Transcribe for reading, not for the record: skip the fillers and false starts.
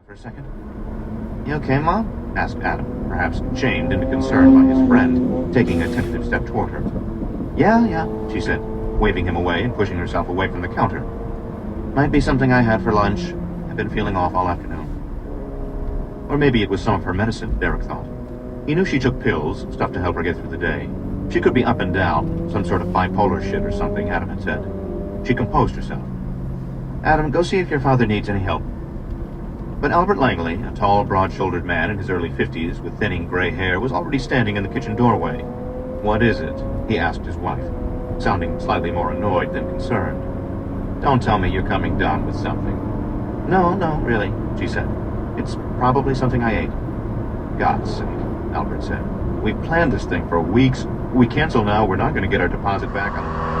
for a second. "You okay, Mom?" asked Adam, perhaps shamed into concern by his friend, taking a tentative step toward her. Yeah, she said, waving him away and pushing herself away from the counter. "Might be something I had for lunch. I've been feeling off all afternoon." Or maybe it was some of her medicine, Derek thought. He knew she took pills, stuff to help her get through the day. She could be up and down, some sort of bipolar shit or something, Adam had said. She composed herself. "Adam, go see if your father needs any help." But Albert Langley, a tall, broad-shouldered man in his early 50s with thinning gray hair, was already standing in the kitchen doorway. "What is it?" he asked his wife, sounding slightly more annoyed than concerned. "Don't tell me you're coming down with something." No, really," she said. "It's probably something I ate." "God's sake," Albert said. "We've planned this thing for weeks. We cancel now, we're not going to get our deposit back on..."